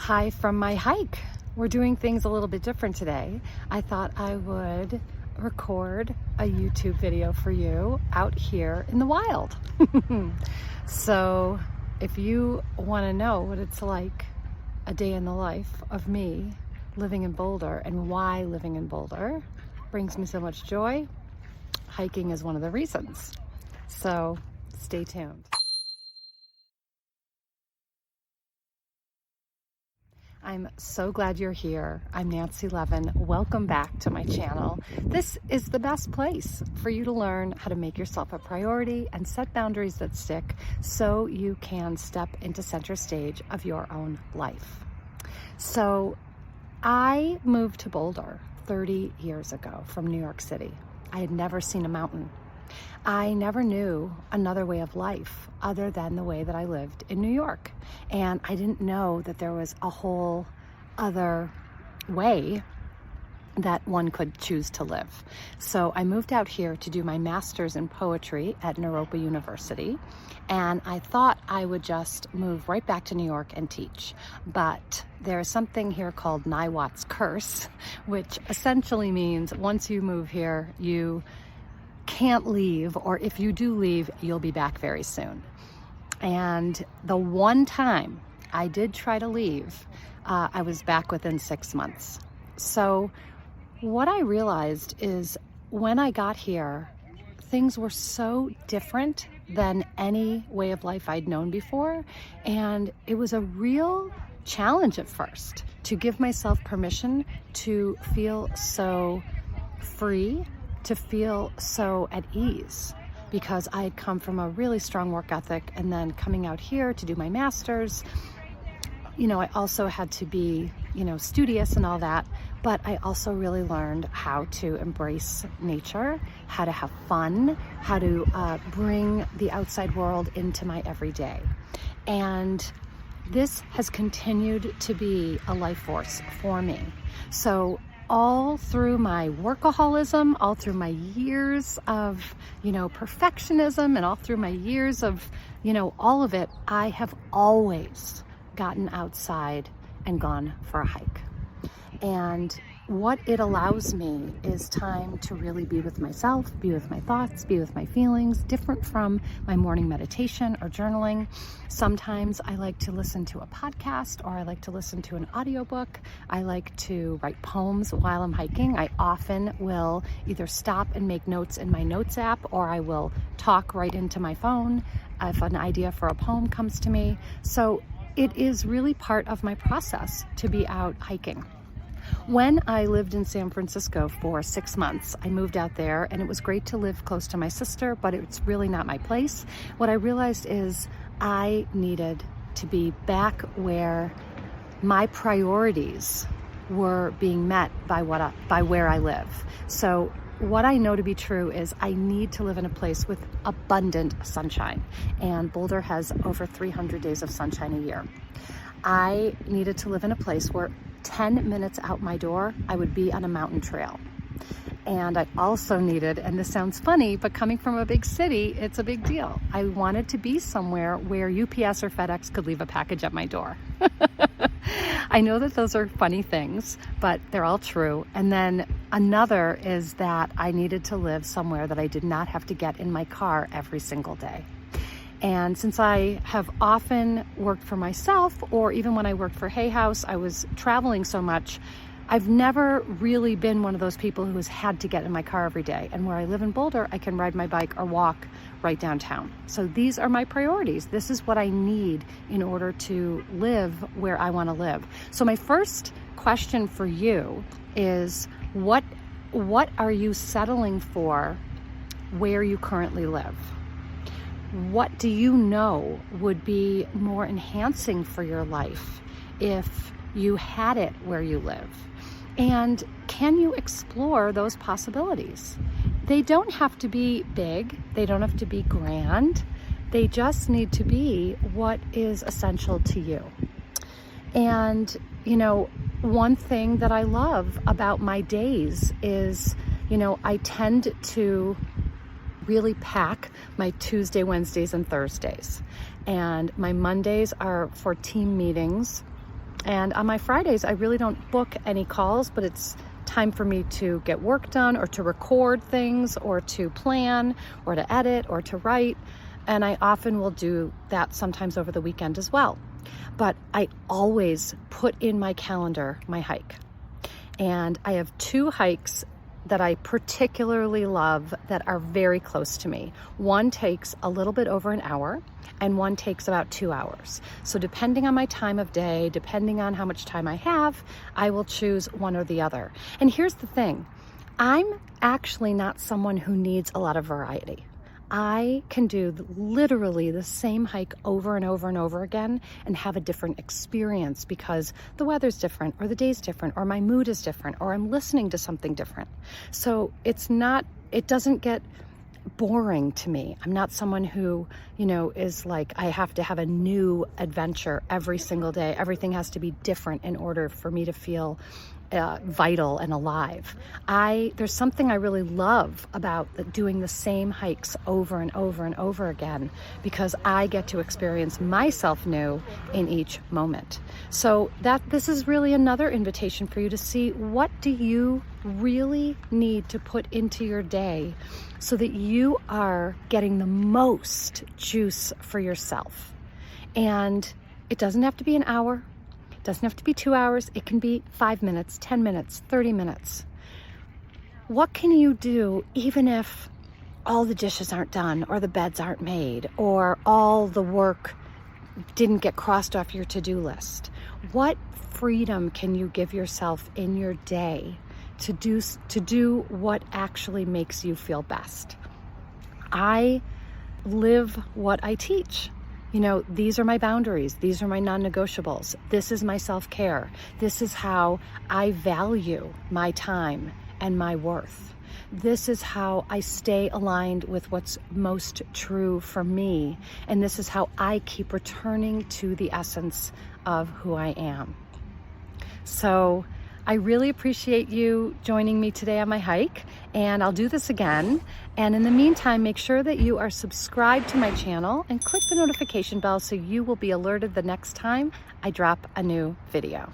Hi from my hike. We're doing things a little bit different today. I thought I would record a YouTube video for you out here in the wild. So if you want to know what it's like a day in the life of me living in Boulder and why living in Boulder brings me so much joy, hiking is one of the reasons. So stay tuned. I'm so glad you're here. I'm Nancy Levin. Welcome back to my channel. This is the best place for you to learn how to make yourself a priority and set boundaries that stick so you can step into center stage of your own life. So I moved to Boulder 30 years ago from New York City. I had never seen a mountain. I never knew another way of life other than the way that I lived in New York. And I didn't know that there was a whole other way that one could choose to live. So I moved out here to do my master's in poetry at Naropa University. And I thought I would just move right back to New York and teach. But there's something here called Niwat's Curse, which essentially means once you move here, you can't leave, or if you do leave, you'll be back very soon. And the one time I did try to leave, I was back within 6 months. So what I realized is when I got here, things were so different than any way of life I'd known before. And it was a real challenge at first to give myself permission to feel so free, to feel so at ease, because I had come from a really strong work ethic, and then coming out here to do my master's, I also had to be, studious and all that, but I also really learned how to embrace nature, how to have fun, how to bring the outside world into my everyday. And this has continued to be a life force for me. So all through my workaholism, all through my years of, perfectionism, and all through my years of, all of it, I have always gotten outside and gone for a hike. And what it allows me is time to really be with myself, be with my thoughts, be with my feelings, different from my morning meditation or journaling. Sometimes I like to listen to a podcast, or I like to listen to an audiobook. I like to write poems while I'm hiking. I often will either stop and make notes in my notes app, or I will talk right into my phone if an idea for a poem comes to me. So it is really part of my process to be out hiking. When I lived in San Francisco for 6 months, I moved out there, and it was great to live close to my sister, but it's really not my place. What I realized is I needed to be back where my priorities were being met by where I live. So what I know to be true is I need to live in a place with abundant sunshine, and Boulder has over 300 days of sunshine a year. I needed to live in a place where 10 minutes out my door, I would be on a mountain trail. And I also needed, and this sounds funny, but coming from a big city, it's a big deal. I wanted to be somewhere where UPS or FedEx could leave a package at my door. I know that those are funny things, but they're all true. And then another is that I needed to live somewhere that I did not have to get in my car every single day. And since I have often worked for myself, or even when I worked for Hay House, I was traveling so much, I've never really been one of those people who has had to get in my car every day. And where I live in Boulder, I can ride my bike or walk right downtown. So these are my priorities. This is what I need in order to live where I want to live. So my first question for you is, what are you settling for where you currently live? What do you know would be more enhancing for your life if you had it where you live? And can you explore those possibilities? They don't have to be big. They don't have to be grand. They just need to be what is essential to you. And, one thing that I love about my days is, I tend to really pack my Tuesday, Wednesdays, and Thursdays. And my Mondays are for team meetings And on my Fridays, I really don't book any calls, but it's time for me to get work done or to record things or to plan or to edit or to write. And I often will do that sometimes over the weekend as well. But I always put in my calendar my hike. And I have 2 hikes that I particularly love that are very close to me. One takes a little bit over an hour and one takes about 2 hours. So depending on my time of day, depending on how much time I have, I will choose one or the other. And here's the thing, I'm actually not someone who needs a lot of variety. I can do literally the same hike over and over and over again and have a different experience because the weather's different or the day's different or my mood is different or I'm listening to something different. So it doesn't get boring to me. I'm not someone who, is like, I have to have a new adventure every single day. Everything has to be different in order for me to feel vital and alive. There's something I really love about doing the same hikes over and over and over again because I get to experience myself new in each moment. So this is really another invitation for you to see, what do you really need to put into your day so that you are getting the most juice for yourself. And it doesn't have to be an hour. Doesn't have to be 2 hours. It can be 5 minutes, 10 minutes, 30 minutes. What can you do even if all the dishes aren't done or the beds aren't made or all the work didn't get crossed off your to-do list? What freedom can you give yourself in your day to do what actually makes you feel best? I live what I teach. These are my boundaries. These are my non-negotiables. This is my self-care. This is how I value my time and my worth. This is how I stay aligned with what's most true for me. And this is how I keep returning to the essence of who I am. So I really appreciate you joining me today on my hike, and I'll do this again. And in the meantime, make sure that you are subscribed to my channel and click the notification bell so you will be alerted the next time I drop a new video.